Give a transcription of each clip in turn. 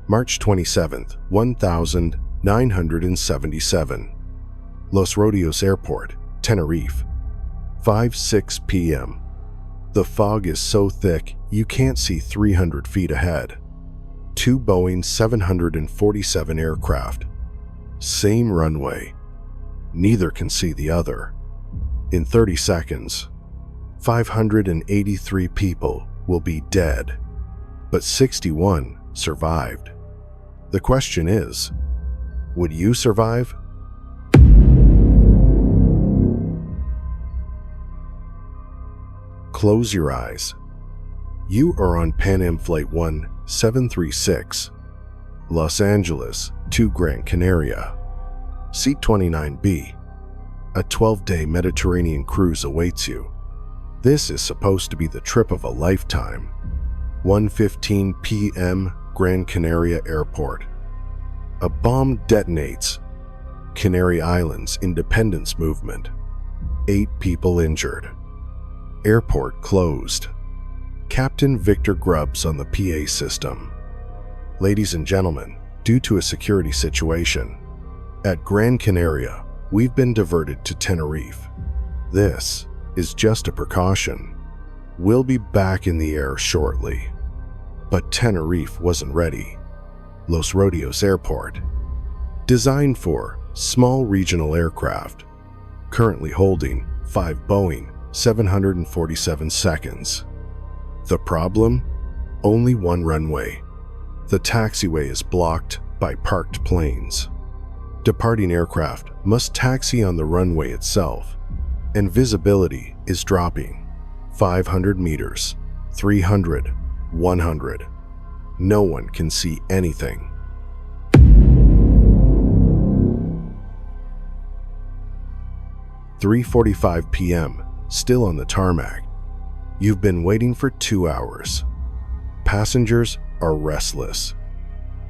March 27th, 1977. Los Rodeos Airport, Tenerife. 5:06 p.m. The fog is so thick you can't see 300 feet ahead. 2 Boeing 747 aircraft. Same runway. Neither can see the other. In 30 seconds, 583 people will be dead, but 61 survived. The question is, would you survive? Close your eyes. You are on Pan Am Flight 1736, Los Angeles to Gran Canaria. Seat 29B. A 12-day Mediterranean cruise awaits you. This is supposed to be the trip of a lifetime. 1:15 p.m. Gran Canaria Airport. A bomb detonates. Canary Islands Independence Movement. 8 people injured. Airport closed. Captain Victor Grubbs on the PA system. Ladies and gentlemen, due to a security situation at Gran Canaria, we've been diverted to Tenerife. This is just a precaution. We'll be back in the air shortly. But Tenerife wasn't ready. Los Rodeos Airport. Designed for small regional aircraft. Currently holding 5 Boeing 747 seconds. The problem? Only one runway. The taxiway is blocked by parked planes. Departing aircraft must taxi on the runway itself, and visibility is dropping. 500 meters, 300, 100. No one can see anything. "3:45 p.m., still on the tarmac. You've been waiting for 2 hours. Passengers are restless.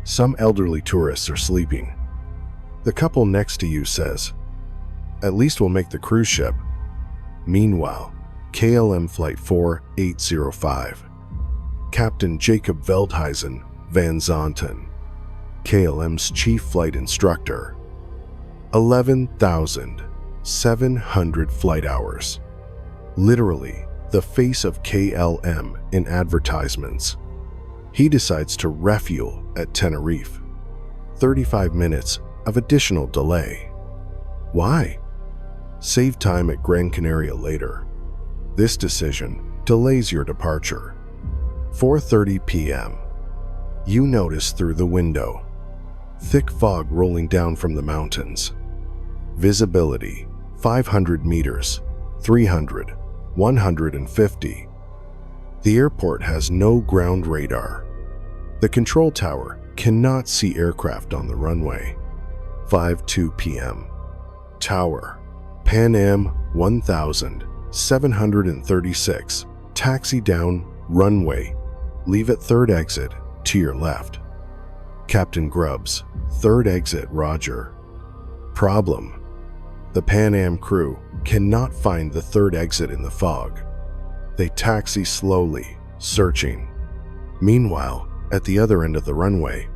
Some elderly tourists are sleeping. The couple next to you says, "At least we'll make the cruise ship." Meanwhile, KLM Flight 4805. Captain Jacob Veldhuizen van Zanten, KLM's chief flight instructor. 11,700 flight hours. Literally the face of KLM in advertisements. He decides to refuel at Tenerife. 35 minutes of additional delay. Why? Save time at Gran Canaria later. This decision delays your departure. 4:30 p.m. You notice through the window. Thick fog rolling down from the mountains. Visibility 500 meters, 300, 150. The airport has no ground radar. The control tower cannot see aircraft on the runway. 5:02 p.m. Tower. Pan Am 1736. Taxi down runway. Leave at 3rd exit to your left. Captain Grubbs, 3rd exit, Roger. Problem. The Pan Am crew cannot find the 3rd exit in the fog. They taxi slowly, searching. Meanwhile, at the other end of the runway,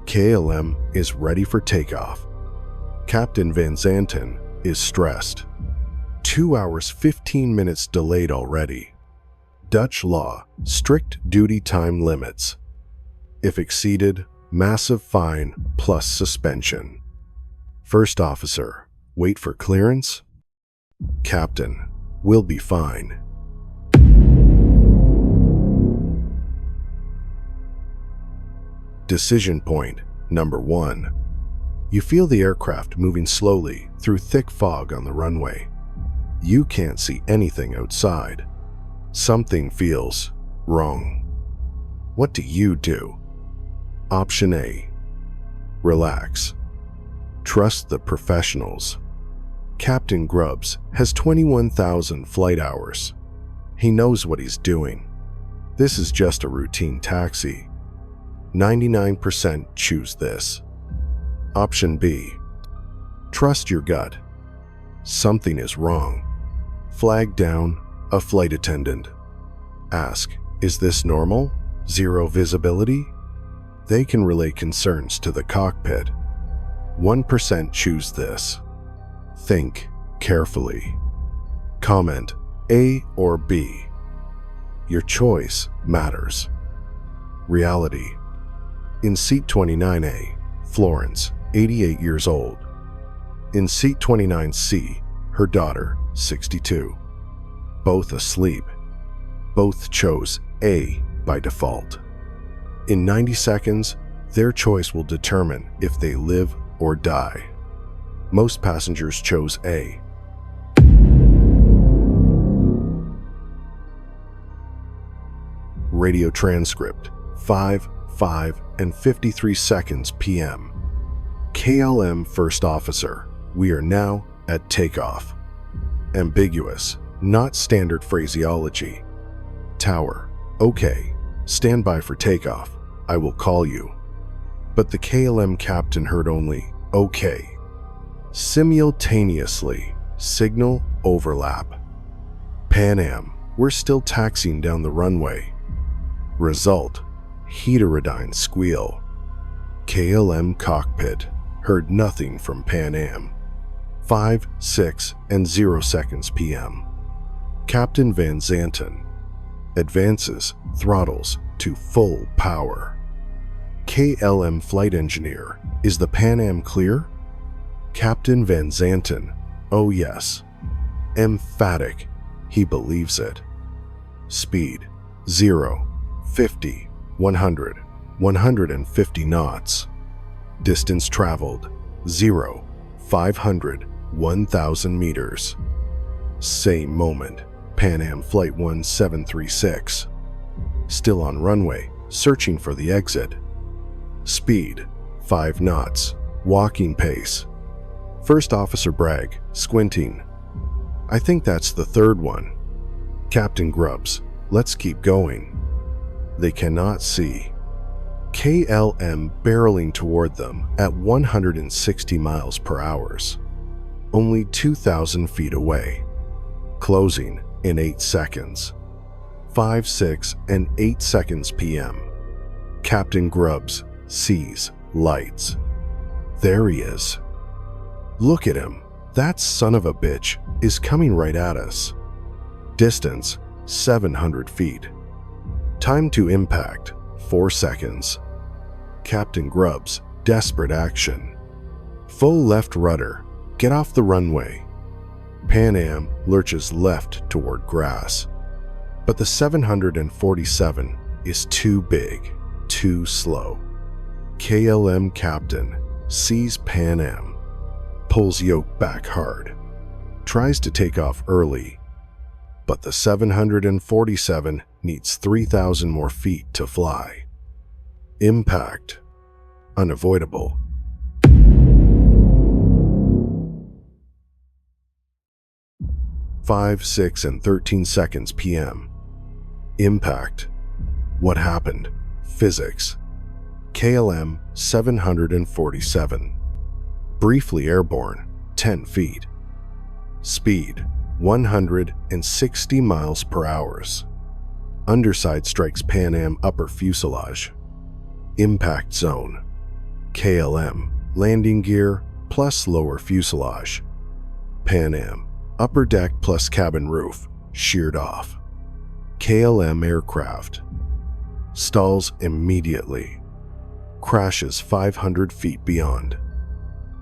KLM is ready for takeoff. Captain Van Zanten is stressed. 2 hours 15 minutes delayed already. Dutch law, strict duty time limits. If exceeded, massive fine plus suspension. First officer, wait for clearance. Captain, we'll be fine. Decision point number 1. You feel the aircraft moving slowly through thick fog on the runway. You can't see anything outside. Something feels wrong. What do you do? Option A. Relax. Trust the professionals. Captain Grubbs has 21,000 flight hours. He knows what he's doing. This is just a routine taxi. 99% choose this. Option B. Trust your gut. Something is wrong. Flag down a flight attendant. Ask, is this normal? 0 visibility? They can relay concerns to the cockpit. 1% choose this. Think carefully. Comment A or B. Your choice matters. Reality. In seat 29A, Florence, 88 years old. In seat 29C, her daughter, 62. Both asleep. Both chose A by default. In 90 seconds, their choice will determine if they live or die. Most passengers chose A. Radio transcript, 5 and 53 seconds p.m. KLM First Officer, we are now at takeoff. Ambiguous, not standard phraseology. Tower, okay, stand by for takeoff. I will call you. But the KLM captain heard only, okay. Simultaneously, signal overlap. Pan Am, we're still taxiing down the runway. Result, heterodyne squeal. KLM cockpit, heard nothing from Pan Am. 5, 6, and 0 seconds p.m. Captain Van Zanten, advances throttles to full power. KLM flight engineer, is the Pan Am clear? Captain Van Zanten, oh yes. Emphatic, he believes it. Speed, 0, 50, 100, 150 knots. Distance traveled, 0, 500, 1,000 meters. Same moment, Pan Am Flight 1736. Still on runway, searching for the exit. Speed, 5 knots, walking pace. First Officer Bragg, squinting. I think that's the third one. Captain Grubbs, let's keep going. They cannot see. KLM barreling toward them at 160 miles per hour. Only 2,000 feet away. Closing in 8 seconds. 5, 6, and 8 seconds p.m. Captain Grubbs sees lights. There he is. Look at him. That son of a bitch is coming right at us. Distance, 700 feet. Time to impact, 4 seconds. Captain Grubbs, desperate action. Full left rudder, get off the runway. Pan Am lurches left toward grass. But the 747 is too big, too slow. KLM captain sees Pan Am, pulls yoke back hard, tries to take off early, but the 747 needs 3,000 more feet to fly. Impact, unavoidable. Five, 6, and 13 seconds p.m. Impact. What happened? Physics. KLM 747. Briefly airborne, 10 feet. Speed, 160 miles per hour. Underside strikes Pan Am upper fuselage. Impact zone. KLM, landing gear plus lower fuselage. Pan Am, upper deck plus cabin roof, sheared off. KLM aircraft. Stalls immediately. Crashes 500 feet beyond.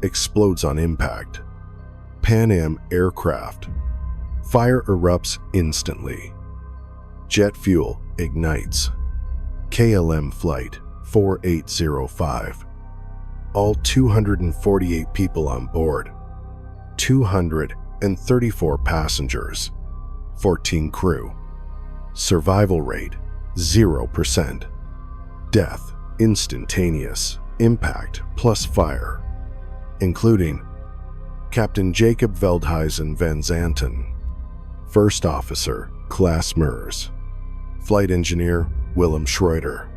Explodes on impact. Pan Am aircraft. Fire erupts instantly. Jet fuel ignites. KLM flight 4805. All 248 people on board. 234 passengers. 14 crew. Survival rate 0%. Death instantaneous. Impact plus fire, including Captain Jacob Veldhuizen Van Zanten, First Officer Klaas Meurs, Flight Engineer Willem Schroeder.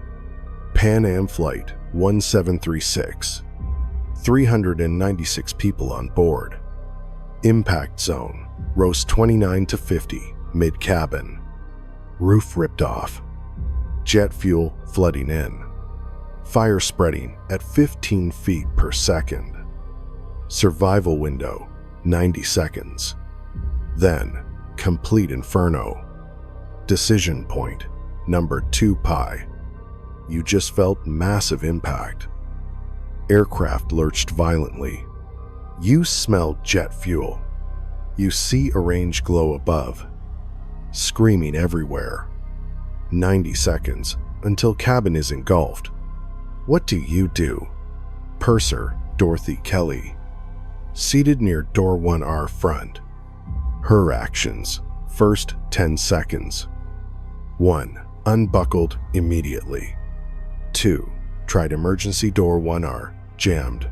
Pan Am Flight 1736. 396 people on board. Impact zone, rows 29 to 50, mid-cabin. Roof ripped off. Jet fuel flooding in. Fire spreading at 15 feet per second. Survival window, 90 seconds. Then, complete inferno. Decision point, number 2 pi. You just felt massive impact. Aircraft lurched violently. You smelled jet fuel. You see orange glow above. Screaming everywhere. 90 seconds until cabin is engulfed. What do you do? Purser Dorothy Kelly. Seated near door 1R front. Her actions. First 10 seconds. 1. Unbuckled immediately. 2. Tried emergency door 1R. Jammed.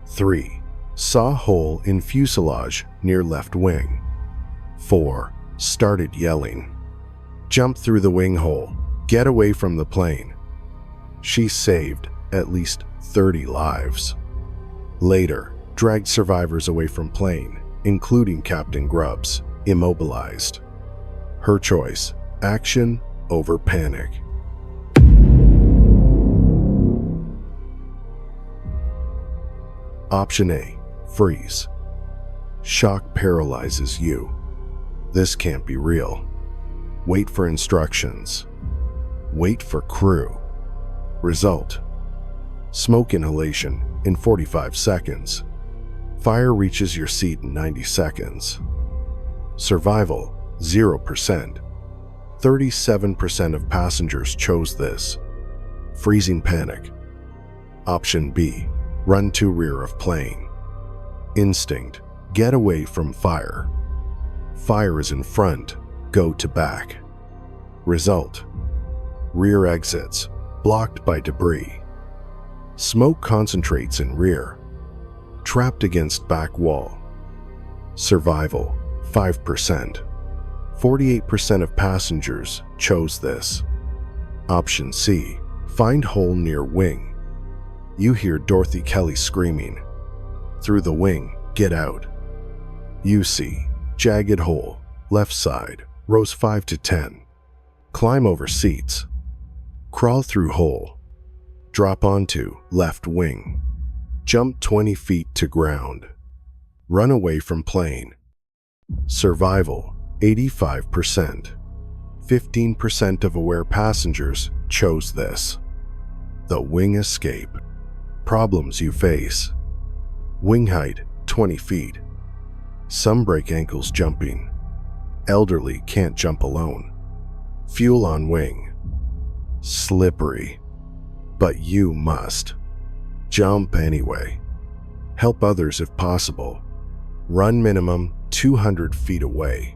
3. Saw hole in fuselage near left wing. 4. Started yelling. Jump through the wing hole. Get away from the plane. She saved at least 30 lives. Later, dragged survivors away from plane, including Captain Grubbs, immobilized. Her choice, action over panic. Option A, freeze. Shock paralyzes you. This can't be real. Wait for instructions. Wait for crew. Result: smoke inhalation in 45 seconds. Fire reaches your seat in 90 seconds. Survival, 0%. 37% of passengers chose this. Freezing panic. Option B, run to rear of plane. Instinct, get away from fire. Fire is in front, go to back. Result: rear exits, blocked by debris. Smoke concentrates in rear, trapped against back wall. Survival, 5%. 48% of passengers chose this. Option C, find hole near wing. You hear Dorothy Kelly screaming. Through the wing, get out. You see, jagged hole, left side, rows 5 to 10. Climb over seats. Crawl through hole. Drop onto left wing. Jump 20 feet to ground. Run away from plane. Survival, 85%. 15% of aware passengers chose this. The wing escape. Problems you face. Wing height, 20 feet. Some break ankles jumping. Elderly can't jump alone. Fuel on wing. Slippery. But you must. Jump anyway. Help others if possible. Run minimum 200 feet away.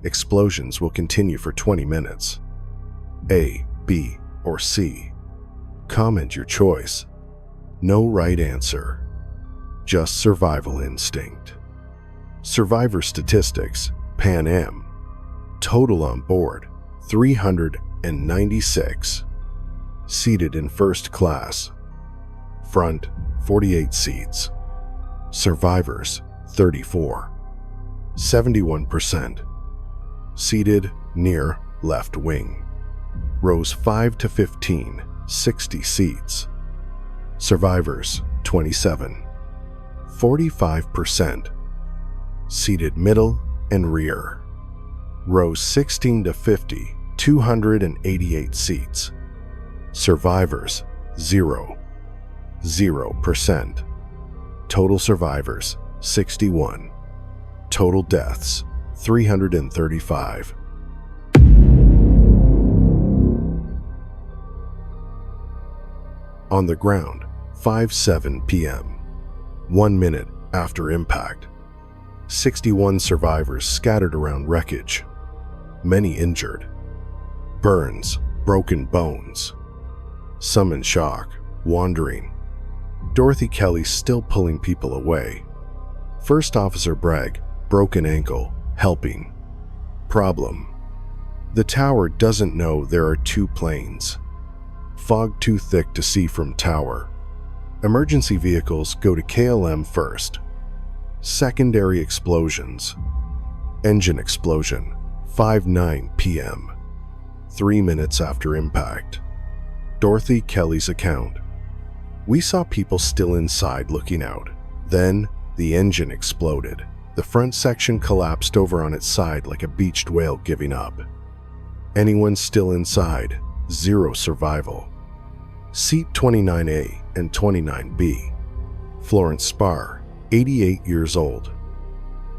Explosions will continue for 20 minutes. A, B, or C. Comment your choice. No right answer. Just survival instinct. Survivor statistics, Pan Am. Total on board, 396. Seated in first class. Front, 48 seats. Survivors, 34. 71%. Seated near left wing. Rows 5 to 15, 60 seats. Survivors, 27. 45%. Seated middle and rear. Rows 16 to 50, 288 seats. Survivors, 0. 0%. Total survivors, 61. Total deaths, 335. On the ground, 5:07 p.m. 1 minute after impact. 61 survivors scattered around wreckage. Many injured. Burns, broken bones. Some in shock, wandering. Dorothy Kelly still pulling people away. First Officer Bragg, broken ankle, helping. Problem: the tower doesn't know there are 2 planes. Fog too thick to see from tower. Emergency vehicles go to KLM first. Secondary explosions. Engine explosion, 5:09 p.m. 3 minutes after impact. Dorothy Kelly's account. We saw people still inside looking out. Then, the engine exploded. The front section collapsed over on its side like a beached whale giving up. Anyone still inside? Zero survival. Seat 29A and 29B. Florence Spar, 88 years old.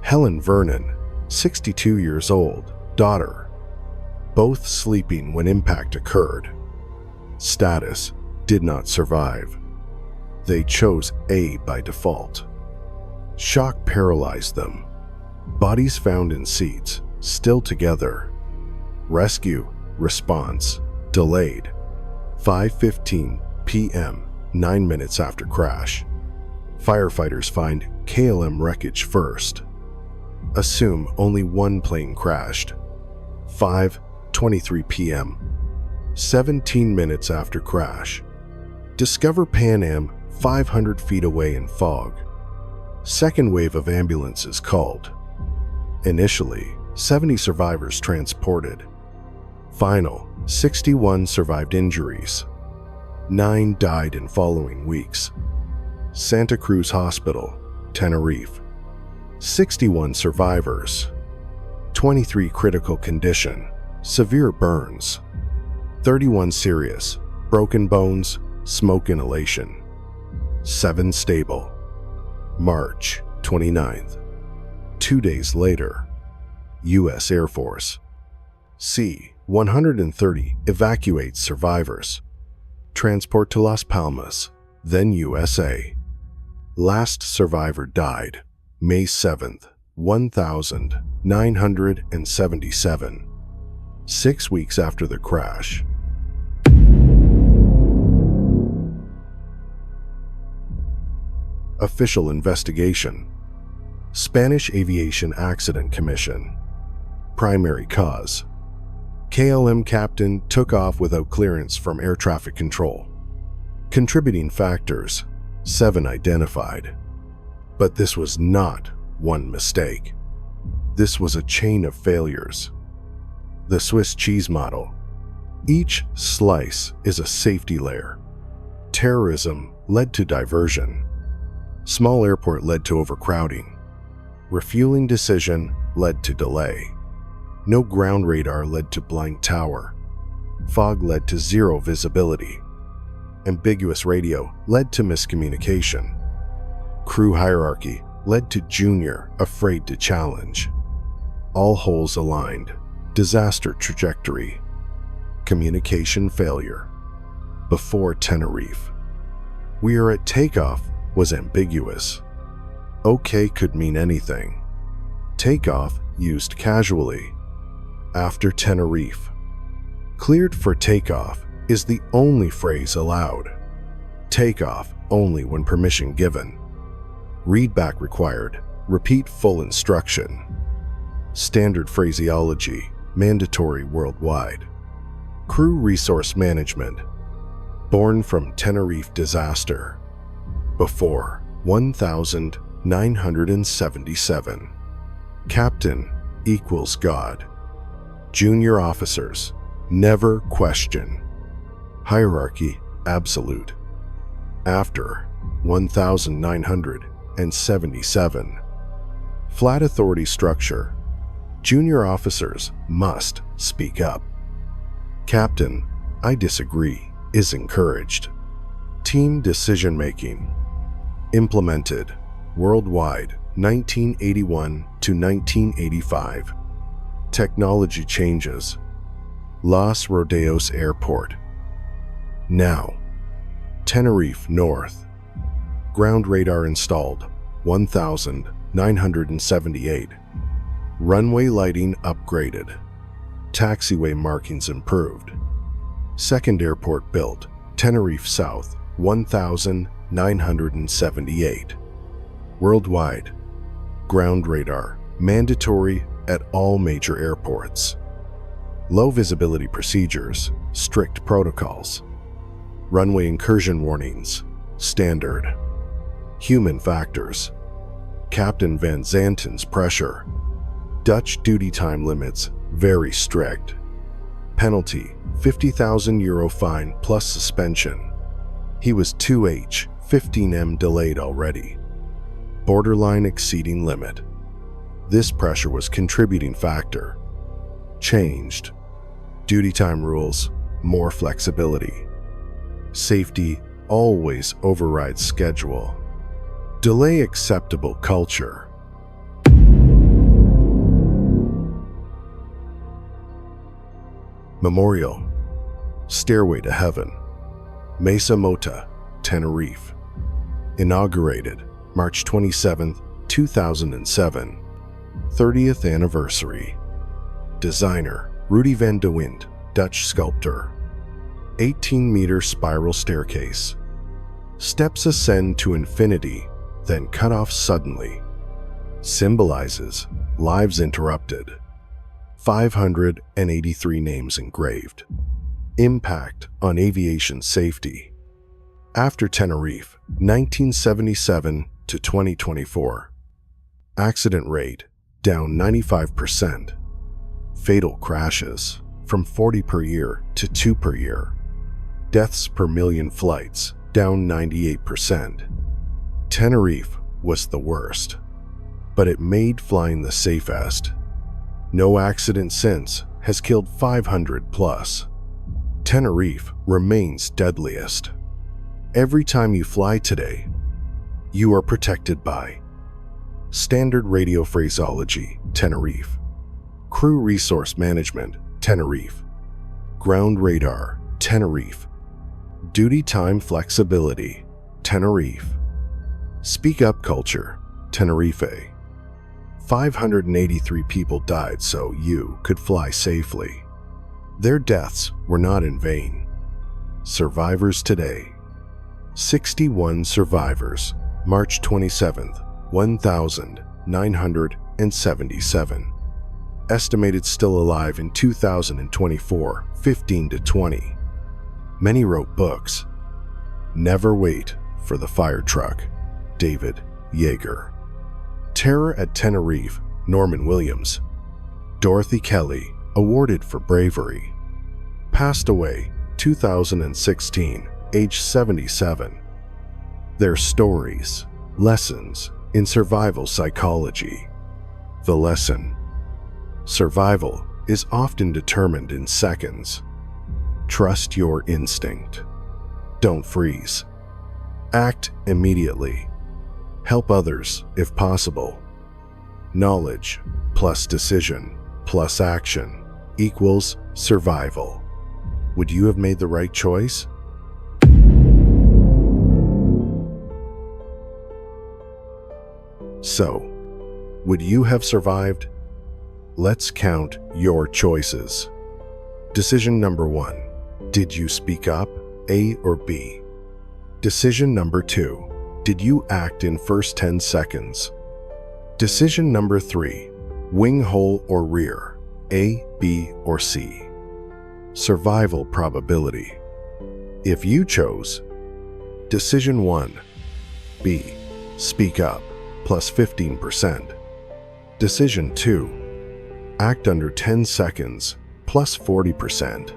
Helen Vernon, 62 years old, daughter. Both sleeping when impact occurred. Status: did not survive. They chose A by default. Shock paralyzed them. Bodies found in seats, still together. Rescue response delayed. 5:15 p.m., 9 minutes after crash. Firefighters find KLM wreckage first. Assume only one plane crashed. 5:23 p.m., 17 minutes after crash. Discover Pan Am 500 feet away in fog. Second wave of ambulances called. Initially, 70 survivors transported. Final, 61 survived injuries. 9 died in following weeks. Santa Cruz Hospital, Tenerife. 61 survivors. 23 critical condition, severe burns. 31 serious, broken bones, smoke inhalation. 7 stable. March 29th. 2 days later, U.S. Air Force. C-130 evacuates survivors. Transport to Las Palmas, then USA. Last survivor died May 7th, 1977. 6 weeks after the crash. Official investigation. Spanish Aviation Accident Commission. Primary cause: KLM captain took off without clearance from air traffic control. Contributing factors: 7 identified. But this was not one mistake. This was a chain of failures. The Swiss cheese model. Each slice is a safety layer. Terrorism led to diversion. Small airport led to overcrowding. Refueling decision led to delay. No ground radar led to blind tower. Fog led to zero visibility. Ambiguous radio led to miscommunication. Crew hierarchy led to junior afraid to challenge. All holes aligned. Disaster trajectory. Communication failure. Before Tenerife. We are at takeoff was ambiguous. OK could mean anything. Takeoff used casually. After Tenerife. Cleared for takeoff is the only phrase allowed. Takeoff only when permission given. Readback required. Repeat full instruction. Standard phraseology, mandatory worldwide. Crew resource management. Born from Tenerife disaster. Before 1977. Captain equals God. Junior officers never question. Hierarchy absolute. After 1977. Flat authority structure. Junior officers must speak up. Captain, I disagree, is encouraged. Team decision making. Implemented worldwide 1981 to 1985. Technology changes. Los Rodeos Airport. Now, Tenerife North. Ground radar installed 1978. Runway lighting upgraded. Taxiway markings improved. Second airport built, Tenerife South, 1978. Worldwide. Ground radar, mandatory at all major airports. Low visibility procedures, strict protocols. Runway incursion warnings, standard. Human factors. Captain Van Zanten's pressure. Dutch duty time limits, very strict. Penalty, €50,000 fine plus suspension. He was 2H, 15M delayed already. Borderline exceeding limit. This pressure was contributing factor. Changed. Duty time rules, more flexibility. Safety always overrides schedule. Delay acceptable culture. Memorial. Stairway to Heaven. Mesa Mota, Tenerife. Inaugurated March 27, 2007. 30th anniversary. Designer Rudy van de Wind, Dutch sculptor. 18-meter spiral staircase. Steps ascend to infinity, then cut off suddenly. Symbolizes lives interrupted. 583 names engraved. Impact on aviation safety. After Tenerife, 1977 to 2024. Accident rate down 95%. Fatal crashes from 40 per year to 2 per year. Deaths per million flights down 98%. Tenerife was the worst, but it made flying the safest. No accident since has killed 500 plus. Tenerife remains deadliest. Every time you fly today, you are protected by Standard Radio Phraseology, Tenerife. Crew Resource Management, Tenerife. Ground Radar, Tenerife. Duty Time Flexibility, Tenerife. Speak Up Culture, Tenerife. 583 people died so you could fly safely. Their deaths were not in vain. Survivors today. 61 survivors, March 27th, 1,977. Estimated still alive in 2024, 15 to 20. Many wrote books. Never wait for the fire truck, David Yeager. Terror at Tenerife, Norman Williams. Dorothy Kelly, awarded for bravery. Passed away, 2016, age 77. Their stories, lessons in survival psychology. The lesson: survival is often determined in seconds. Trust your instinct. Don't freeze. Act immediately. Help others if possible. Knowledge plus decision plus action equals survival. Would you have made the right choice? So, would you have survived? Let's count your choices. Decision number 1. Did you speak up, A or B? Decision number 2. Did you act in first 10 seconds? Decision number 3. Wing hole or rear, A, B, or C? Survival probability. If you chose Decision 1, B, speak up, plus 15%. Decision 2, act under 10 seconds, plus 40%.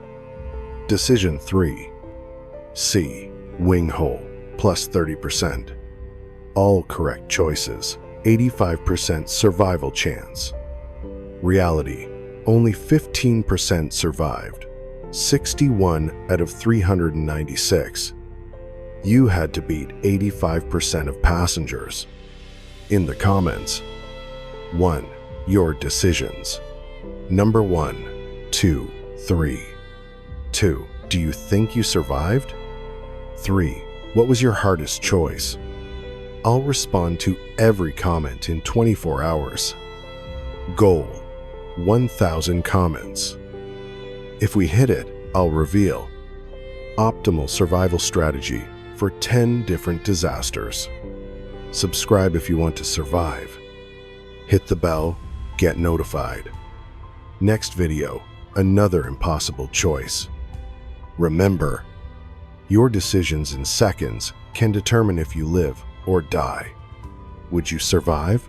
Decision 3, C, wing hole, plus 30%. All correct choices, 85% survival chance. Reality, only 15% survived, 61 out of 396. You had to beat 85% of passengers. In the comments. 1. Your decisions. Number 1, 2, 3. 2. Do you think you survived? 3. What was your hardest choice? I'll respond to every comment in 24 hours. Goal: 1,000 comments. If we hit it, I'll reveal optimal survival strategy for 10 different disasters. Subscribe if you want to survive. Hit the bell, get notified. Next video, another impossible choice. Remember, your decisions in seconds can determine if you live or die. Would you survive?